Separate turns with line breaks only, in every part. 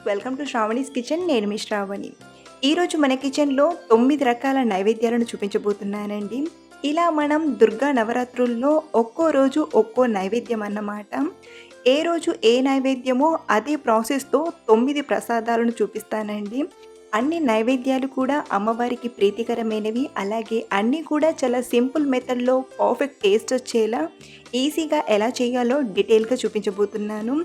Welcome to Sravani's kitchen. నేను మీ శ్రావణి. ఈరోజు మన కిచెన్లో 9 రకాల నైవేద్యాలను చూపించబోతున్నానండి. ఇలా మనం దుర్గా నవరాత్రుల్లో ఒక్కో రోజు ఒక్కో నైవేద్యం అన్నమాట. ఏ రోజు ఏ నైవేద్యమో అదే ప్రాసెస్తో 9 ప్రసాదాలను చూపిస్తానండి. అన్ని నైవేద్యాలు కూడా అమ్మవారికి ప్రీతికరమైనవి. అలాగే అన్నీ కూడా చాలా సింపుల్ మెథడ్లో పర్ఫెక్ట్ టేస్ట్ వచ్చేలా ఈజీగా ఎలా చేయాలో డీటెయిల్గా చూపించబోతున్నాను.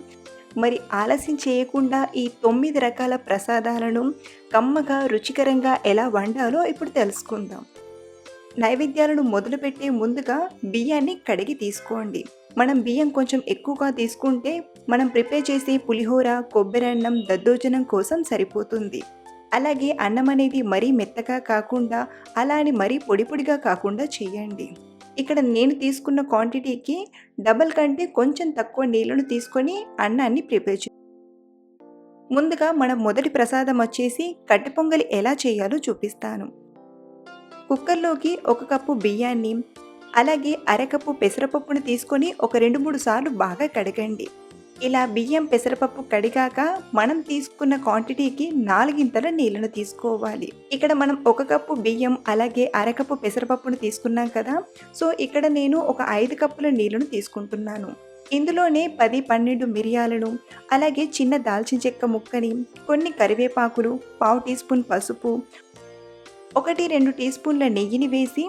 మరి ఆలస్యం చేయకుండా ఈ 9 రకాల ప్రసాదాలను కమ్మగా, రుచికరంగా ఎలా వండాలో ఇప్పుడు తెలుసుకుందాం. నైవేద్యాలను మొదలుపెట్టే ముందుగా బియ్యాన్ని కడిగి తీసుకోండి. మనం బియ్యం కొంచెం ఎక్కువగా తీసుకుంటే మనం ప్రిపేర్ చేసే పులిహోర, కొబ్బరన్నం, దద్దోజనం కోసం సరిపోతుంది. అలాగే అన్నం అనేది మరీ మెత్తగా కాకుండా, అలా అని మరీ పొడి పొడిగా కాకుండా చేయండి. ఇక్కడ నేను తీసుకున్న క్వాంటిటీకి డబల్ కంటే కొంచెం తక్కువ నీళ్ళను తీసుకొని అన్నాన్ని ప్రిపేర్ చేయండి. ముందుగా మనం మొదటి ప్రసాదం వచ్చేసి కట్టె పొంగలి ఎలా చేయాలో చూపిస్తాను. కుక్కర్లోకి 1 కప్పు బియ్యాన్ని, అలాగే అరకప్పు పెసరపప్పును తీసుకొని ఒక 2-3 సార్లు బాగా కడగండి. ఇలా బియ్యం, పెసరపప్పు కడిగాక మనం తీసుకున్న క్వాంటిటీకి 4 నీళ్ళను తీసుకోవాలి. ఇక్కడ మనం 1 కప్పు బియ్యం అలాగే అరకప్పు పెసరపప్పును తీసుకున్నాం కదా, సో ఇక్కడ నేను ఒక 5 కప్పుల నీళ్ళను తీసుకుంటున్నాను. ఇందులోనే 10-12 మిరియాలను, అలాగే చిన్న దాల్చిన చెక్క ముక్కని, కొన్ని కరివేపాకులు, పావు టీ స్పూన్ పసుపు, 1-2 టీ స్పూన్ల నెయ్యిని వేసి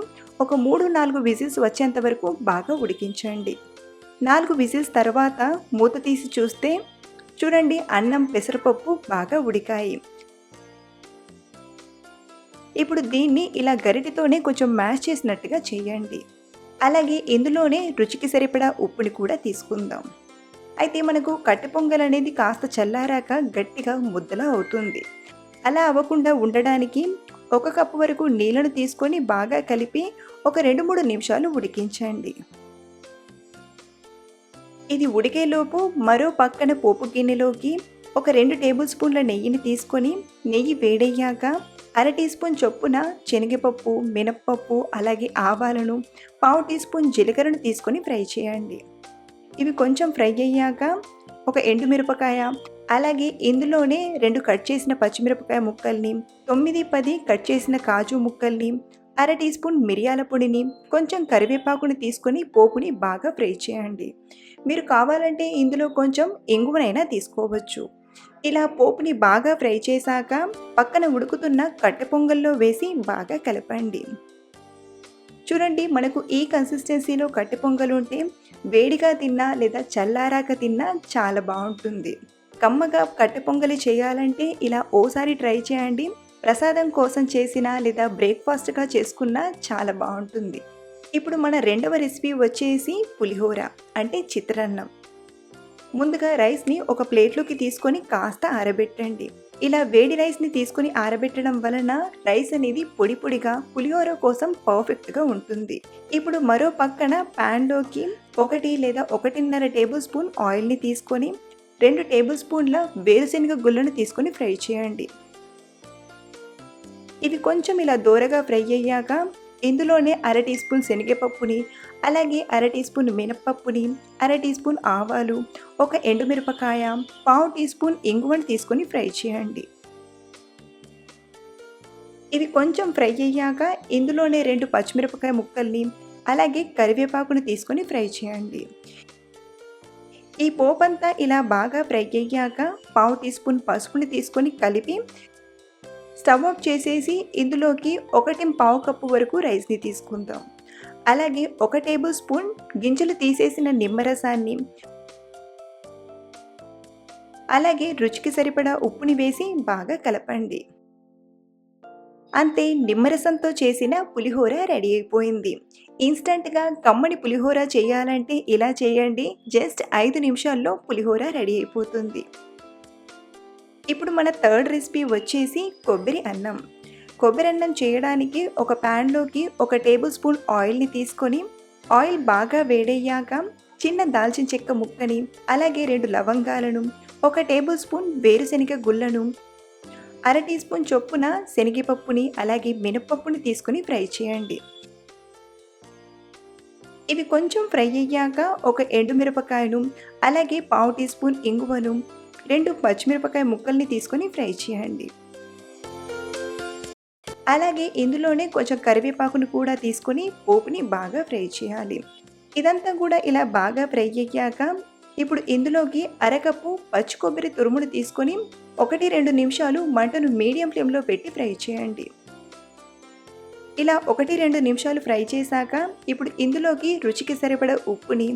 ఒక 3-4 విజిల్స్ వచ్చేంత వరకు బాగా ఉడికించండి. 4 విజిల్స్ తర్వాత మూత తీసి చూస్తే చూడండి, అన్నం, పెసరపప్పు బాగా ఉడికాయి. ఇప్పుడు దీన్ని ఇలా గరిటెతోనే కొంచెం మ్యాష్ చేసినట్టుగా చేయండి. అలాగే ఇందులోనే రుచికి సరిపడా ఉప్పుని కూడా తీసుకుందాం. అయితే మనకు కట్టె పొంగల్ అనేది కాస్త చల్లారాక గట్టిగా ముద్దలా అవుతుంది. అలా అవ్వకుండా ఉండడానికి 1 కప్పు వరకు నీళ్ళను తీసుకొని బాగా కలిపి ఒక 2-3 నిమిషాలు ఉడికించండి. ఇది ఉడికేలోపు మరో పక్కన పోపు గిన్నెలోకి ఒక 2 టేబుల్ స్పూన్ల నెయ్యిని తీసుకొని, నెయ్యి వేడయ్యాక అర టీ స్పూన్ చొప్పున శనగపప్పు, మినప్పప్పు, అలాగే ఆవాలను, పావు టీ స్పూన్ జీలకర్రను తీసుకొని ఫ్రై చేయండి. ఇవి కొంచెం ఫ్రై అయ్యాక ఒక ఎండుమిరపకాయ, అలాగే ఇందులోనే 2 కట్ చేసిన పచ్చిమిరపకాయ ముక్కల్ని, 9-10 కట్ చేసిన కాజు ముక్కల్ని, అర టీ స్పూన్ మిరియాల పొడిని, కొంచెం కరివేపాకుని తీసుకొని పోపుని బాగా ఫ్రై చేయండి. మీరు కావాలంటే ఇందులో కొంచెం ఇంగువనైనా తీసుకోవచ్చు. ఇలా పోపుని బాగా ఫ్రై చేశాక పక్కన ఉడుకుతున్న కట్టె పొంగల్లో వేసి బాగా కలపండి. చూడండి, మనకు ఈ కన్సిస్టెన్సీలో కట్టె పొంగల్ ఉంటే వేడిగా తిన్నా లేదా చల్లారాక తిన్నా చాలా బాగుంటుంది. కమ్మగా కట్టె పొంగలి చేయాలంటే ఇలా ఓసారి ట్రై చేయండి. ప్రసాదం కోసం చేసినా లేదా బ్రేక్ఫాస్ట్గా చేసుకున్నా చాలా బాగుంటుంది. ఇప్పుడు మన రెండవ రెసిపీ వచ్చేసి పులిహోర అంటే చిత్రాన్నం. ముందుగా రైస్ని ఒక ప్లేట్లోకి తీసుకొని కాస్త ఆరబెట్టండి. ఇలా వేడి రైస్ని తీసుకొని ఆరబెట్టడం వలన రైస్ అనేది పొడి పొడిగా పులిహోర కోసం పర్ఫెక్ట్గా ఉంటుంది. ఇప్పుడు మరో పక్కన ప్యాన్లోకి 1 లేదా 1.5 టేబుల్ స్పూన్ ఆయిల్ని తీసుకొని 2 టేబుల్ స్పూన్ల వేరుశెనగ గుళ్ళను తీసుకొని ఫ్రై చేయండి. ఇవి కొంచెం ఇలా దోరగా ఫ్రై అయ్యాక ఇందులోనే అర టీ స్పూన్ శనగపప్పుని, అలాగే అర టీ స్పూన్ మినప్పప్పుని, అర టీ స్పూన్ ఆవాలు, ఒక ఎండుమిరపకాయ, పావు టీ స్పూన్ ఇంగువను తీసుకొని ఫ్రై చేయండి. ఇవి కొంచెం ఫ్రై అయ్యాక ఇందులోనే 2 పచ్చిమిరపకాయ ముక్కల్ని, అలాగే కరివేపాకుని తీసుకొని ఫ్రై చేయండి. ఈ పోపంతా ఇలా బాగా ఫ్రై అయ్యాక పావు టీ స్పూన్ పసుపుని తీసుకొని కలిపి స్టవ్ ఆఫ్ చేసేసి ఇందులోకి 1.25 కప్పు వరకు రైస్ని తీసుకుందాం. అలాగే 1 టేబుల్ స్పూన్ గింజలు తీసేసిన నిమ్మరసాన్ని, అలాగే రుచికి సరిపడా ఉప్పుని వేసి బాగా కలపండి. అంతే, నిమ్మరసంతో చేసిన పులిహోర రెడీ అయిపోయింది. ఇన్స్టంట్గా కమ్మని పులిహోర చేయాలంటే ఇలా చేయండి. జస్ట్ 5 నిమిషాల్లో పులిహోర రెడీ అయిపోతుంది. ఇప్పుడు మన థర్డ్ రెసిపీ వచ్చేసి కొబ్బరి అన్నం. కొబ్బరి అన్నం చేయడానికి ఒక ప్యాన్లోకి 1 టేబుల్ స్పూన్ ఆయిల్ని తీసుకొని, ఆయిల్ బాగా వేడయ్యాక చిన్న దాల్చిన చెక్క ముక్కని, అలాగే 2 లవంగాలను, 1 టేబుల్ స్పూన్ వేరుశెనగ గుళ్ళను, అర టీ స్పూన్ చొప్పున శనగపప్పుని, అలాగే మినప్పప్పుని తీసుకొని ఫ్రై చేయండి. ఇవి కొంచెం ఫ్రై అయ్యాక ఒక ఎండుమిరపకాయను, అలాగే పావు టీ స్పూన్ ఇంగువను, 2 పచ్చిమిరపకాయ ముక్కల్ని తీసుకొని ఫ్రై చేయండి. అలాగే ఇందులోనే కొంచెం కరివేపాకును కూడా తీసుకొని పోపుని బాగా ఫ్రై చేయాలి. ఇదంతా కూడా ఇలా బాగా ఫ్రై అయ్యాక ఇప్పుడు ఇందులోకి అరకప్పు పచ్చి కొబ్బరి తురుమును తీసుకొని 1-2 నిమిషాలు మంటను మీడియం ఫ్లేమ్‌లో పెట్టి ఫ్రై చేయండి. ఇలా 1-2 నిమిషాలు ఫ్రై చేశాక ఇప్పుడు ఇందులోకి రుచికి సరిపడా ఉప్పుని,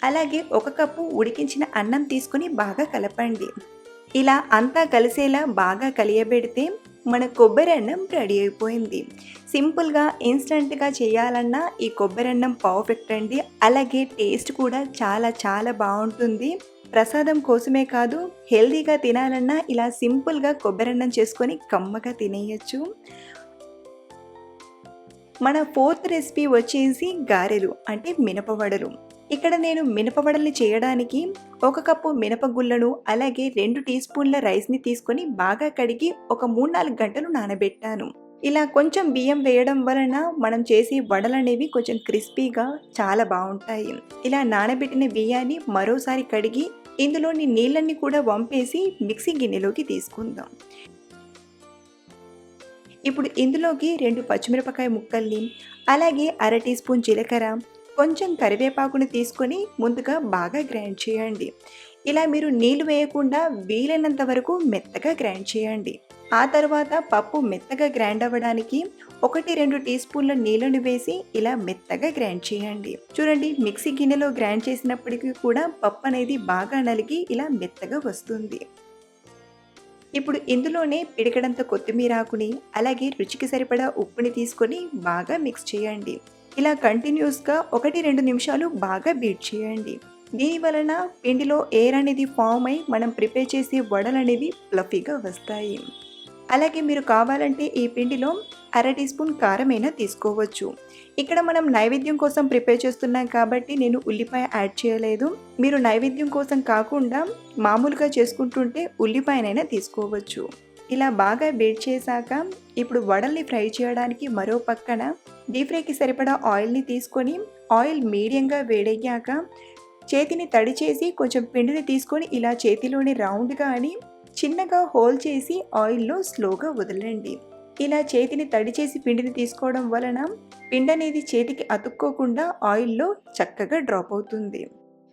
అలాగే 1 కప్పు ఉడికించిన అన్నం తీసుకొని బాగా కలపండి. ఇలా అంతా కలిసేలా బాగా కలియబెడితే మన కొబ్బరి అన్నం రెడీ అయిపోయింది. సింపుల్‌గా, ఇన్‌స్టంట్‌గా చేయాలన్నా ఈ కొబ్బరి అన్నం పర్ఫెక్ట్ అండి. అలాగే టేస్ట్ కూడా చాలా చాలా బావుంటుంది. ప్రసాదం కోసమే కాదు, హెల్తీగా తినాలన్నా ఇలా సింపుల్‌గా కొబ్బరి అన్నం చేసుకొని కమ్మగా తినేయొచ్చు. మన 4థ్ రెసిపీ వచ్చేసి గారెలు అంటే మినపవడలు. ఇక్కడ నేను మినపవడల్ని చేయడానికి 1 కప్పు మినపగుళ్ళను అలాగే 2 టీ స్పూన్ల రైస్‌ని తీసుకొని బాగా కడిగి ఒక 3-4 గంటలు నానబెట్టాను. ఇలా కొంచెం బియ్యం వేయడం వలన మనం చేసే వడలనేవి కొంచెం క్రిస్పీగా చాలా బావుంటాయి. ఇలా నానబెట్టిన బియ్యాన్ని మరోసారి కడిగి ఇందులోని నీళ్ళన్నీ కూడా వంపేసి మిక్సీ గిన్నెలోకి తీసుకుందాం. ఇప్పుడు ఇందులోకి 2 పచ్చిమిరపకాయ ముక్కల్ని, అలాగే అర టీ స్పూన్ జీలకర్ర, కొంచెం కరివేపాకుని తీసుకొని ముందుగా బాగా గ్రైండ్ చేయండి. ఇలా మీరు నీళ్లు వేయకుండా వీలైనంత వరకు మెత్తగా గ్రైండ్ చేయండి. ఆ తర్వాత పప్పు మెత్తగా గ్రైండ్ అవ్వడానికి 1-2 టీ స్పూన్ల నీళ్ళను వేసి ఇలా మెత్తగా గ్రైండ్ చేయండి. చూడండి, మిక్సీ గిన్నెలో గ్రైండ్ చేసినప్పటికీ కూడా పప్పు అనేది బాగా నలిగి ఇలా మెత్తగా వస్తుంది. ఇప్పుడు ఇందులోనే పిడికెడంత కొత్తిమీర ఆకుని, అలాగే రుచికి సరిపడా ఉప్పుని తీసుకొని బాగా మిక్స్ చేయండి. ఇలా కంటిన్యూస్‌గా 1-2 నిమిషాలు బాగా బీట్ చేయండి. దీని వలన పిండిలో ఎయిర్ అనేది ఫామ్ అయి మనం ప్రిపేర్ చేసే వడలనేవి ఫ్లఫీగా వస్తాయి. అలాగే మీరు కావాలంటే ఈ పిండిలో అర టీ స్పూన్ కారమైనా తీసుకోవచ్చు. ఇక్కడ మనం నైవేద్యం కోసం ప్రిపేర్ చేస్తున్నాం కాబట్టి నేను ఉల్లిపాయ యాడ్ చేయలేదు. మీరు నైవేద్యం కోసం కాకుండా మామూలుగా చేసుకుంటుంటే ఉల్లిపాయనైనా తీసుకోవచ్చు. ఇలా బాగా బీట్ చేశాక ఇప్పుడు వడల్ని ఫ్రై చేయడానికి మరో పక్కన డీప్ ఫ్రైకి సరిపడా ఆయిల్ని తీసుకొని ఆయిల్ మీడియంగా వేడయ్యాక చేతిని తడి చేసి కొంచెం పిండిని తీసుకొని ఇలా చేతిలోని రౌండ్గా అని చిన్నగా హోల్ చేసి ఆయిల్లో స్లోగా వదలండి. ఇలా చేతిని తడి చేసి పిండిని తీసుకోవడం వలన పిండి అనేది చేతికి అతుక్కోకుండా ఆయిల్లో చక్కగా డ్రాప్ అవుతుంది.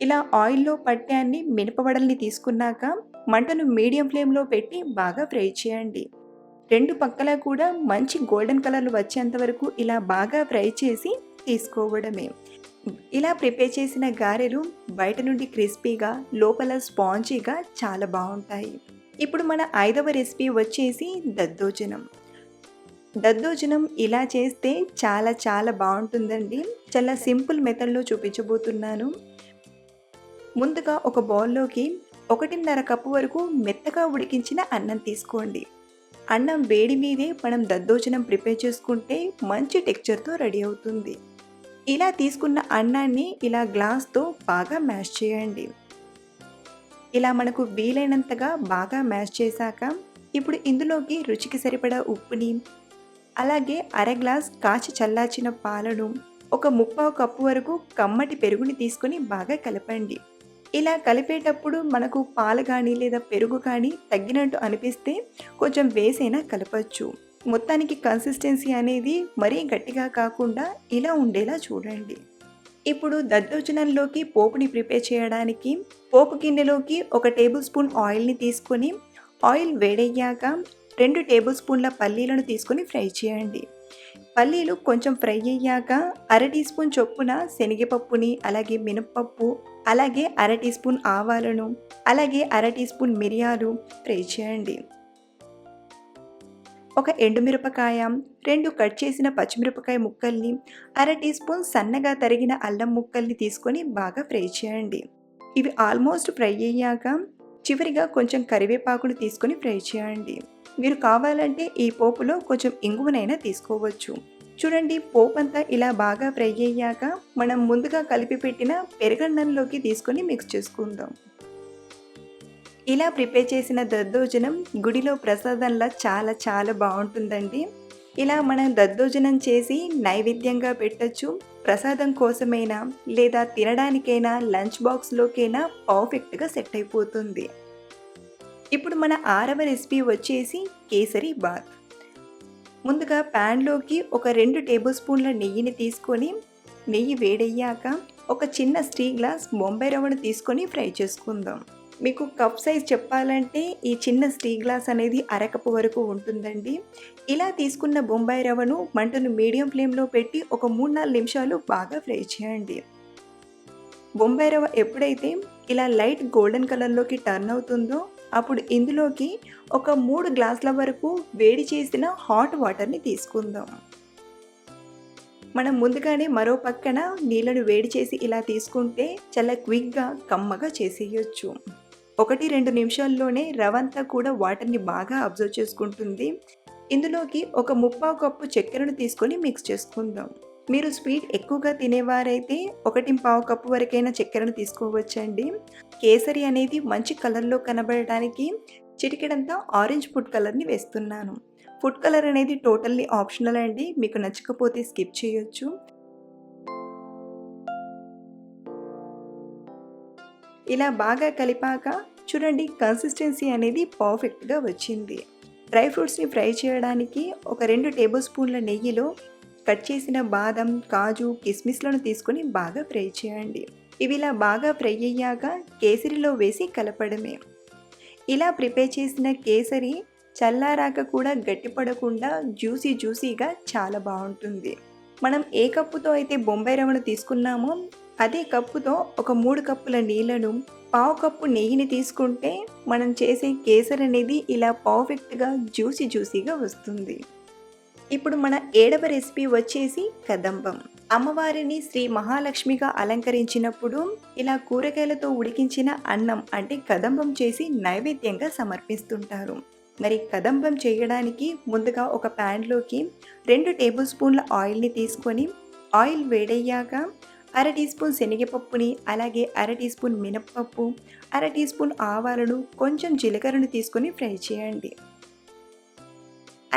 ఇలా ఆయిల్లో పట్టాన్ని మినపవడల్ని తీసుకున్నాక మంటను మీడియం ఫ్లేమ్లో పెట్టి బాగా ఫ్రై చేయండి. 2 పక్కలా కూడా మంచి గోల్డెన్ కలర్లు వచ్చేంత వరకు ఇలా బాగా ఫ్రై చేసి తీసుకోవడమే. ఇలా ప్రిపేర్ చేసిన గారెలు బయట నుండి క్రిస్పీగా, లోపల స్పాంజీగా చాలా బాగుంటాయి. ఇప్పుడు మన 5వ రెసిపీ వచ్చేసి దద్దోజనం. దద్దోజనం ఇలా చేస్తే చాలా చాలా బాగుంటుందండి. చాలా సింపుల్ మెథడ్లో చూపించబోతున్నాను. ముందుగా ఒక బౌల్లోకి 1.5 కప్పు వరకు మెత్తగా ఉడికించిన అన్నం తీసుకోండి. అన్నం వేడి మీదే మనం దద్దోజనం ప్రిపేర్ చేసుకుంటే మంచి టెక్స్చర్తో రెడీ అవుతుంది. ఇలా తీసుకున్న అన్నాన్ని ఇలా గ్లాస్తో బాగా మ్యాష్ చేయండి. ఇలా మనకు వీలైనంతగా బాగా మ్యాష్ చేశాక ఇప్పుడు ఇందులోకి రుచికి సరిపడా ఉప్పుని, అలాగే అర గ్లాస్ కాచి చల్లార్చిన పాలను, ఒక 1/4 కప్పు వరకు కమ్మటి పెరుగుని తీసుకొని బాగా కలపండి. ఇలా కలిపేటప్పుడు మనకు పాలు కానీ లేదా పెరుగు కానీ తగ్గినట్టు అనిపిస్తే కొంచెం వేసైనా కలపచ్చు. మొత్తానికి కన్సిస్టెన్సీ అనేది మరీ గట్టిగా కాకుండా ఇలా ఉండేలా చూడండి. ఇప్పుడు దద్దోజనంలోకి పోపుని ప్రిపేర్ చేయడానికి పోపు గిన్నెలోకి 1 టేబుల్ స్పూన్ ఆయిల్ని తీసుకొని ఆయిల్ వేడయ్యాక 2 టేబుల్ స్పూన్ల పల్లీలను తీసుకొని ఫ్రై చేయండి. పల్లీలు కొంచెం ఫ్రై అయ్యాక అర టీ స్పూన్ చొప్పున శనగపప్పుని, అలాగే మినపప్పు, అలాగే అర టీ స్పూన్ ఆవాలను, అలాగే అర టీ స్పూన్ మిరియాలు ఫ్రై చేయండి. ఒక ఎండుమిరపకాయ, 2 కట్ చేసిన పచ్చిమిరపకాయ ముక్కల్ని, అర టీ స్పూన్ సన్నగా తరిగిన అల్లం ముక్కల్ని తీసుకొని బాగా ఫ్రై చేయండి. ఇవి ఆల్మోస్ట్ ఫ్రై అయ్యాక చివరిగా కొంచెం కరివేపాకును తీసుకొని ఫ్రై చేయండి. మీరు కావాలంటే ఈ పోపులో కొంచెం ఇంగువనైనా తీసుకోవచ్చు. చూడండి, పోపు అంతా ఇలా బాగా ఫ్రై అయ్యాక మనం ముందుగా కలిపి పెట్టిన పెరుగన్నంలోకి తీసుకొని మిక్స్ చేసుకుందాం. ఇలా ప్రిపేర్ చేసిన దద్దోజనం గుడిలో ప్రసాదంలా చాలా చాలా బాగుంటుందండి. ఇలా మనం దద్దోజనం చేసి నైవేద్యంగా పెట్టచ్చు. ప్రసాదం కోసమైనా లేదా తినడానికైనా లంచ్ బాక్స్లోకైనా పర్ఫెక్ట్గా సెట్ అయిపోతుంది. ఇప్పుడు మన 6వ రెసిపీ వచ్చేసి కేసరి బాత్. ముందుగా ప్యాన్‌లోకి ఒక 2 టేబుల్ స్పూన్ల నెయ్యిని తీసుకొని, నెయ్యి వేడయ్యాక ఒక చిన్న స్టీల్ గ్లాస్ బొంబాయి రవ్వను తీసుకొని ఫ్రై చేసుకుందాం. మీకు కప్ సైజ్ చెప్పాలంటే ఈ చిన్న స్టీల్ గ్లాస్ అనేది అరకప్పు వరకు ఉంటుందండి. ఇలా తీసుకున్న బొంబాయి రవ్వను మంటను మీడియం ఫ్లేమ్‌లో పెట్టి ఒక 3, 4 నిమిషాలు బాగా ఫ్రై చేయండి. బొంబాయి రవ్వ ఎప్పుడైతే ఇలా లైట్ గోల్డెన్ కలర్‌లోకి టర్న్ అవుతుందో అప్పుడు ఇందులోకి ఒక 3 గ్లాసుల వరకు వేడి చేసిన హాట్ వాటర్‌ని తీసుకుందాం. మనం ముందుగానే మరో పక్కన నీళ్ళను వేడి చేసి ఇలా తీసుకుంటే చాలా క్విక్‌గా, కమ్మగా చేసేయొచ్చు. 1, 2 నిమిషాల్లోనే రవంతా కూడా వాటర్‌ని బాగా అబ్జర్వ్ చేసుకుంటుంది. ఇందులోకి ఒక 3/4 కప్పు చక్కెరను తీసుకొని మిక్స్ చేసుకుందాం. మీరు స్వీట్ ఎక్కువగా తినేవారైతే 1/4 కప్పు వరకైనా చక్కెరను తీసుకోవచ్చండి. కేసరి అనేది మంచి కలర్‌లో కనబడడానికి చిటికెడంతా ఆరెంజ్ ఫుడ్ కలర్‌ని వేస్తున్నాను. ఫుడ్ కలర్ అనేది టోటల్లీ ఆప్షనల్ అండి. మీకు నచ్చకపోతే స్కిప్ చేయొచ్చు. ఇలా బాగా కలిపాక చూడండి కన్సిస్టెన్సీ అనేది పర్ఫెక్ట్‌గా వచ్చింది. డ్రై ఫ్రూట్స్‌ని ఫ్రై చేయడానికి ఒక 2 టేబుల్ స్పూన్ల నెయ్యిలో కట్ చేసిన బాదం, కాజు, కిస్మిస్లను తీసుకొని బాగా ఫ్రై చేయండి. ఇవి ఇలా బాగా ఫ్రై అయ్యాక కేసరిలో వేసి కలపడమే. ఇలా ప్రిపేర్ చేసిన కేసరి చల్లారాక కూడా గట్టిపడకుండా జ్యూసీగా చాలా బాగుంటుంది. మనం ఏ కప్పుతో అయితే బొంబాయి రవ్వను తీసుకున్నామో అదే కప్పుతో ఒక 3 కప్పుల నీళ్లను, 1/4 కప్పు నెయ్యిని తీసుకుంటే మనం చేసే కేసరి అనేది ఇలా పర్ఫెక్ట్‌గా జ్యూసీగా వస్తుంది. ఇప్పుడు మన 7వ రెసిపీ వచ్చేసి కదంబం. అమ్మవారిని శ్రీ మహాలక్ష్మిగా అలంకరించినప్పుడు ఇలా కూరగాయలతో ఉడికించిన అన్నం అంటే కదంబం చేసి నైవేద్యంగా సమర్పిస్తుంటారు. మరి కదంబం చేయడానికి ముందుగా ఒక ప్యాన్‌లోకి 2 టేబుల్ స్పూన్ల ఆయిల్‌ని తీసుకొని ఆయిల్ వేడయ్యాక 1/2 టీ స్పూన్ శనగపప్పుని, అలాగే 1/2 టీ స్పూన్ మినప్పప్పు, 1/2 టీ స్పూన్ ఆవాలను, కొంచెం జీలకర్రను తీసుకొని ఫ్రై చేయండి.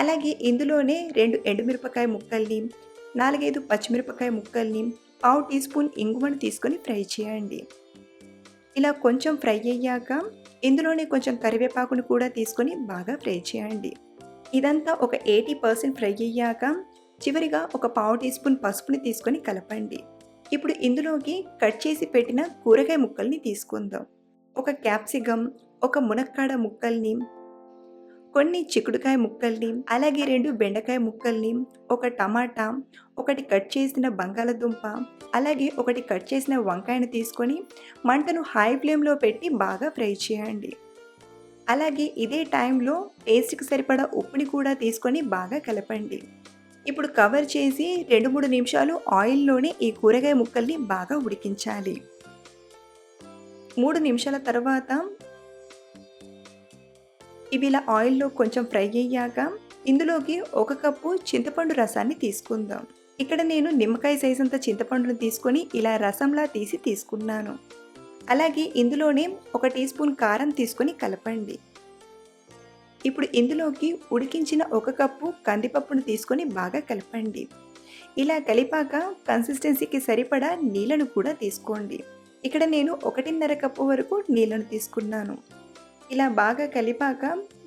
అలాగే ఇందులోనే 2 ఎండుమిరపకాయ ముక్కల్ని, 4, 5 పచ్చిమిరపకాయ ముక్కల్ని, 1/2 టీ స్పూన్ ఇంగువను తీసుకొని ఫ్రై చేయండి. ఇలా కొంచెం ఫ్రై అయ్యాక ఇందులోనే కొంచెం కరివేపాకును కూడా తీసుకొని బాగా ఫ్రై చేయండి. ఇదంతా ఒక 80% ఫ్రై అయ్యాక చివరిగా ఒక 1/2 టీ స్పూన్ పసుపుని తీసుకొని కలపండి. ఇప్పుడు ఇందులోకి కట్ చేసి పెట్టిన కూరగాయ ముక్కల్ని తీసుకుందాం. ఒక క్యాప్సికమ్, ఒక మునక్కాడ ముక్కల్ని, కొన్ని చిక్కుడుకాయ ముక్కల్ని, అలాగే 2 బెండకాయ ముక్కల్ని, ఒక టమాటా, ఒకటి కట్ చేసిన బంగాళదుంప, అలాగే ఒకటి కట్ చేసిన వంకాయను తీసుకొని మంటను హై ఫ్లేమ్‌లో పెట్టి బాగా ఫ్రై చేయండి. అలాగే ఇదే టైంలో టేస్ట్‌కి సరిపడా ఉప్పుని కూడా తీసుకొని బాగా కలపండి. ఇప్పుడు కవర్ చేసి 2, 3 నిమిషాలు ఆయిల్‌లోనే ఈ కూరగాయ ముక్కల్ని బాగా ఉడికించాలి. 3 నిమిషాల తర్వాత ఇవి ఇలా ఆయిల్‌లో కొంచెం ఫ్రై అయ్యాక ఇందులోకి 1 కప్పు చింతపండు రసాన్ని తీసుకుందాం. ఇక్కడ నేను నిమ్మకాయ సైజ్ అంత చింతపండును తీసుకొని ఇలా రసంలా తీసుకున్నాను. అలాగే ఇందులోనే 1 టీ స్పూన్ కారం తీసుకొని కలపండి. ఇప్పుడు ఇందులోకి ఉడికించిన 1 కప్పు కందిపప్పును తీసుకొని బాగా కలపండి. ఇలా కలిపాక కన్సిస్టెన్సీకి సరిపడా నీళ్లను కూడా తీసుకోండి. ఇక్కడ నేను 1.5 కప్పు వరకు నీళ్లను తీసుకున్నాను. ఇలా బాగా కలిపాక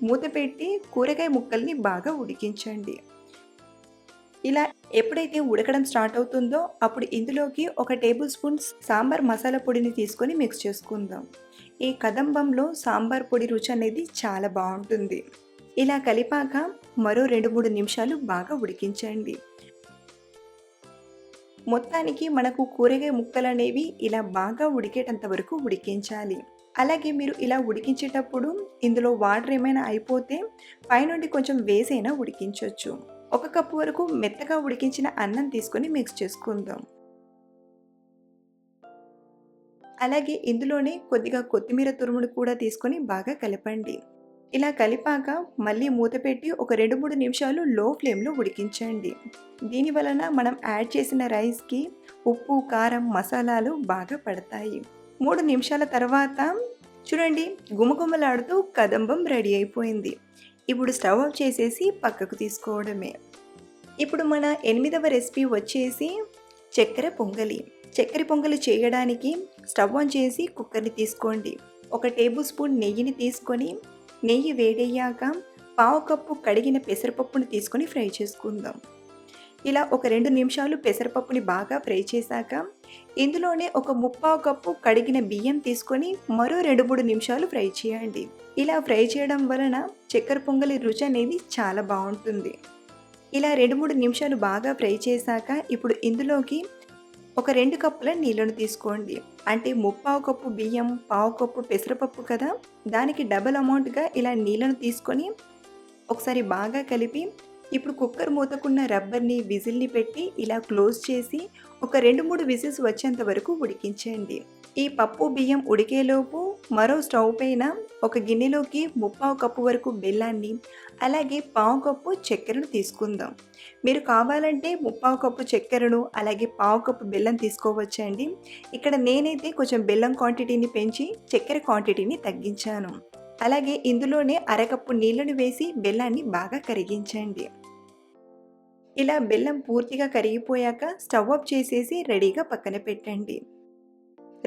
మూత పెట్టి కూరగాయ ముక్కల్ని బాగా ఉడికించండి. ఇలా ఎప్పుడైతే ఉడకడం స్టార్ట్ అవుతుందో అప్పుడు ఇందులోకి 1 టేబుల్ స్పూన్ సాంబార్ మసాలా పొడిని తీసుకొని మిక్స్ చేసుకుందాం. ఈ కదంబంలో సాంబార్ పొడి రుచి అనేది చాలా బాగుంటుంది. ఇలా కలిపాక మరో 2, 3 నిమిషాలు బాగా ఉడికించండి. మొత్తానికి మనకు కూరగాయ ముక్కలు అనేవి ఇలా బాగా ఉడికేటంత వరకు ఉడికించాలి. అలాగే మీరు ఇలా ఉడికించేటప్పుడు ఇందులో వాటర్ ఏమైనా అయిపోతే పైనుండి కొంచెం వేసైనా ఉడికించవచ్చు. 1 కప్పు వరకు మెత్తగా ఉడికించిన అన్నం తీసుకొని మిక్స్ చేసుకుందాం. అలాగే ఇందులోనే కొద్దిగా కొత్తిమీర తురుమును కూడా తీసుకొని బాగా కలపండి. ఇలా కలిపాక మళ్ళీ మూత పెట్టి ఒక 2, 3 నిమిషాలు లో ఫ్లేమ్‌లో ఉడికించండి. దీని వలన మనం యాడ్ చేసిన రైస్‌కి ఉప్పు, కారం, మసాలాలు బాగా పడతాయి. 3 నిమిషాల తర్వాత చూడండి గుమగుమలాడుతూ కదంబం రెడీ అయిపోయింది. ఇప్పుడు స్టవ్ ఆఫ్ చేసేసి పక్కకు తీసుకోవడమే. ఇప్పుడు మన 8వ రెసిపీ వచ్చేసి చక్కెర పొంగలి. చక్కెర పొంగలి చేయడానికి స్టవ్ ఆన్ చేసి కుక్కర్ని తీసుకోండి. 1 టేబుల్ స్పూన్ నెయ్యిని తీసుకొని నెయ్యి వేడయ్యాక పావు కప్పు కడిగిన పెసరపప్పుని తీసుకొని ఫ్రై చేసుకుందాం. ఇలా ఒక 2 నిమిషాలు పెసరపప్పుని బాగా ఫ్రై చేశాక ఇందులోనే ఒక ముప్పావు కప్పు కడిగిన బియ్యం తీసుకొని మరో 2-3 నిమిషాలు ఫ్రై చేయండి. ఇలా ఫ్రై చేయడం వలన చక్కెర పొంగలి రుచి అనేది చాలా బాగుంటుంది. ఇలా 2-3 నిమిషాలు బాగా ఫ్రై చేశాక ఇప్పుడు ఇందులోకి ఒక 2 కప్పుల నీళ్ళను తీసుకోండి. అంటే ముప్పావు కప్పు బియ్యం, పావు కప్పు పెసరపప్పు కదా, దానికి డబల్ అమౌంట్గా ఇలా నీళ్ళను తీసుకొని ఒకసారి బాగా కలిపి ఇప్పుడు కుక్కర్ మూతకున్న రబ్బర్ని విజిల్ని పెట్టి ఇలా క్లోజ్ చేసి ఒక 2-3 విజిల్స్ వచ్చేంత వరకు ఉడికించండి. ఈ పప్పు బియ్యం ఉడికేలోపు మరో స్టవ్ పైన ఒక గిన్నెలోకి ముప్పావు కప్పు వరకు బెల్లాన్ని అలాగే పావు కప్పు చక్కెరను తీసుకుందాం. మీరు కావాలంటే ముప్పావు కప్పు చక్కెరను అలాగే పావు కప్పు బెల్లం తీసుకోవచ్చండి. ఇక్కడ నేనైతే కొంచెం బెల్లం క్వాంటిటీని పెంచి చక్కెర క్వాంటిటీని తగ్గించాను. అలాగే ఇందులోనే అరకప్పు నీళ్ళను వేసి బెల్లాన్ని బాగా కరిగించండి. ఇలా బెల్లం పూర్తిగా కరిగిపోయాక స్టవ్ ఆఫ్ చేసేసి రెడీగా పక్కన పెట్టండి.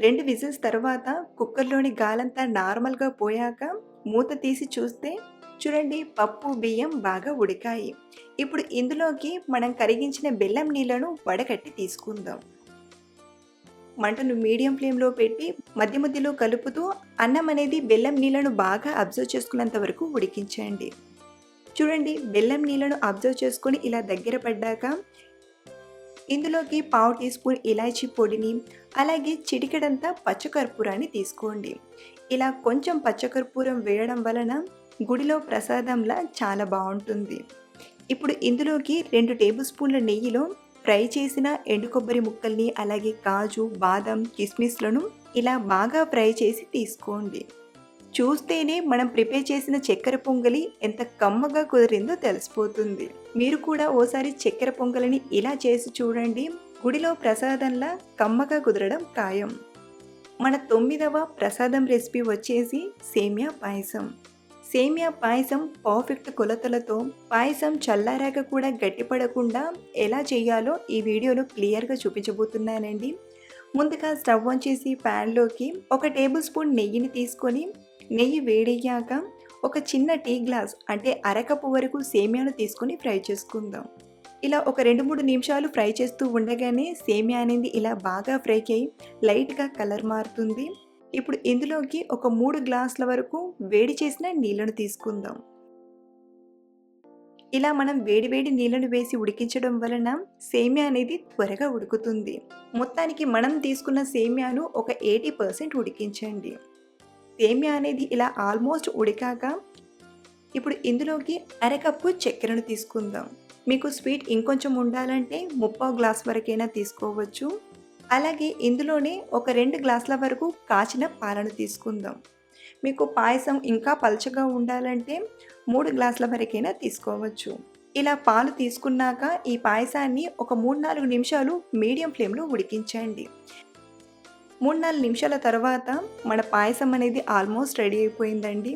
2 విజిల్స్ తర్వాత కుక్కర్లోని గాలంతా నార్మల్గా పోయాక మూత తీసి చూస్తే చూడండి పప్పు బియ్యం బాగా ఉడికాయి. ఇప్పుడు ఇందులోకి మనం కరిగించిన బెల్లం నీళ్ళను వడకట్టి తీసుకుందాం. మంటను మీడియం ఫ్లేమ్లో పెట్టి మధ్య మధ్యలో కలుపుతూ అన్నం అనేది బెల్లం నీళ్ళను బాగా అబ్జర్వ్ చేసుకున్నంత వరకు ఉడికించండి. చూడండి బెల్లం నీళ్ళను అబ్జర్వ్ చేసుకొని ఇలా దగ్గర పడ్డాక ఇందులోకి పావు టీ స్పూన్ ఇలాచీ పొడిని అలాగే చిటికెడంతా పచ్చకర్పూరాన్ని తీసుకోండి. ఇలా కొంచెం పచ్చకర్పూరం వేయడం వలన గుడిలో ప్రసాదంలా చాలా బాగుంటుంది. ఇప్పుడు ఇందులోకి 2 టేబుల్ స్పూన్ల నెయ్యిలో ఫ్రై చేసిన ఎండు కొబ్బరి ముక్కల్ని అలాగే కాజు, బాదం, కిస్మిస్లను ఇలా బాగా ఫ్రై చేసి తీసుకోండి. చూస్తేనే మనం ప్రిపేర్ చేసిన చక్కెర పొంగలి ఎంత కమ్మగా కుదిరిందో తెలిసిపోతుంది. మీరు కూడా ఓసారి చక్కెర పొంగలిని ఇలా చేసి చూడండి. గుడిలో ప్రసాదంలా కమ్మగా కుదరడం ఖాయం. మన 9వ ప్రసాదం రెసిపీ వచ్చేసి సేమియా పాయసం. సేమియా పాయసం పర్ఫెక్ట్ కొలతలతో పాయసం చల్లారాక కూడా గట్టిపడకుండా ఎలా చేయాలో ఈ వీడియోలో క్లియర్గా చూపించబోతున్నానండి. ముందుగా స్టవ్ ఆన్ చేసి ప్యాన్లోకి ఒక టేబుల్ స్పూన్ నెయ్యిని తీసుకొని నెయ్యి వేడయ్యాక ఒక చిన్న టీ గ్లాస్ అంటే అరకప్పు వరకు సేమియాను తీసుకొని ఫ్రై చేసుకుందాం. ఇలా ఒక 2-3 నిమిషాలు ఫ్రై చేస్తూ ఉండగానే సేమియా అనేది ఇలా బాగా ఫ్రై అయ్యి లైట్గా కలర్ మారుతుంది. ఇప్పుడు ఇందులోకి ఒక 3 గ్లాసుల వరకు వేడి చేసిన నీళ్ళను తీసుకుందాం. ఇలా మనం వేడివేడి నీళ్ళను వేసి ఉడికించడం వలన సేమియా అనేది త్వరగా ఉడుకుతుంది. మొత్తానికి మనం తీసుకున్న సేమియాను ఒక 80% ఉడికించండి. సేమియా అనేది ఇలా ఆల్మోస్ట్ ఉడికాక ఇప్పుడు ఇందులోకి అరకప్పు చక్కెరను తీసుకుందాం. మీకు స్వీట్ ఇంకొంచెం ఉండాలంటే ముప్పావు గ్లాస్ వరకైనా తీసుకోవచ్చు. అలాగే ఇందులోనే ఒక 2 గ్లాసుల వరకు కాచిన పాలను తీసుకుందాం. మీకు పాయసం ఇంకా పల్చగా ఉండాలంటే 3 గ్లాసుల వరకైనా తీసుకోవచ్చు. ఇలా పాలు తీసుకున్నాక ఈ పాయసాన్ని ఒక 3-4 నిమిషాలు మీడియం ఫ్లేమ్లో ఉడికించండి. 3-4 నిమిషాల తర్వాత మన పాయసం అనేది ఆల్మోస్ట్ రెడీ అయిపోయిందండి.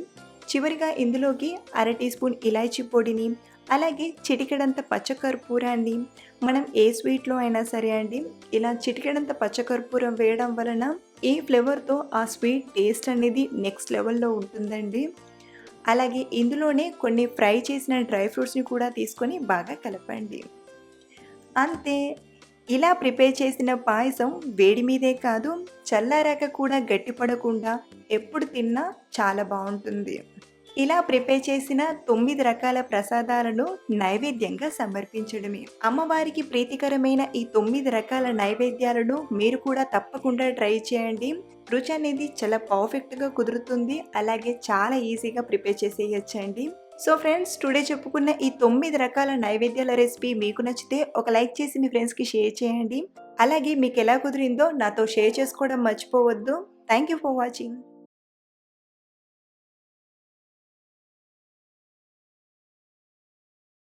చివరిగా ఇందులోకి అర టీ స్పూన్ ఇలాచీ పొడిని అలాగే చిటికెడంత పచ్చకర్పూరాన్ని మనం ఏ స్వీట్లో అయినా సరే అండి ఇలా చిటికెడంత పచ్చకర్పూరం వేయడం వలన ఈ ఫ్లేవర్తో ఆ స్వీట్ టేస్ట్ అనేది నెక్స్ట్ లెవెల్లో ఉంటుందండి. అలాగే ఇందులోనే కొన్ని ఫ్రై చేసిన డ్రై ఫ్రూట్స్ని కూడా తీసుకొని బాగా కలపండి. అంతే, ఇలా ప్రిపేర్ చేసిన పాయసం వేడి మీదే కాదు చల్లారాక కూడా గట్టిపడకుండా ఎప్పుడు తిన్నా చాలా బాగుంటుంది. ఇలా ప్రిపేర్ చేసిన 9 రకాల ప్రసాదాలను నైవేద్యంగా సమర్పించడమే. అమ్మవారికి ప్రీతికరమైన ఈ 9 రకాల నైవేద్యాలను మీరు కూడా తప్పకుండా ట్రై చేయండి. రుచి అనేది చాలా పర్ఫెక్ట్గా కుదురుతుంది. అలాగే చాలా ఈజీగా ప్రిపేర్ చేసేయచ్చండి. సో ఫ్రెండ్స్, టుడే చెప్పుకున్న ఈ 9 రకాల నైవేద్యాల రెసిపీ మీకు నచ్చితే ఒక లైక్ చేసి మీ ఫ్రెండ్స్కి షేర్ చేయండి. అలాగే మీకు ఎలా కుదిరిందో నాతో షేర్ చేసుకోవడం మర్చిపోవద్దు. Thank you for watching.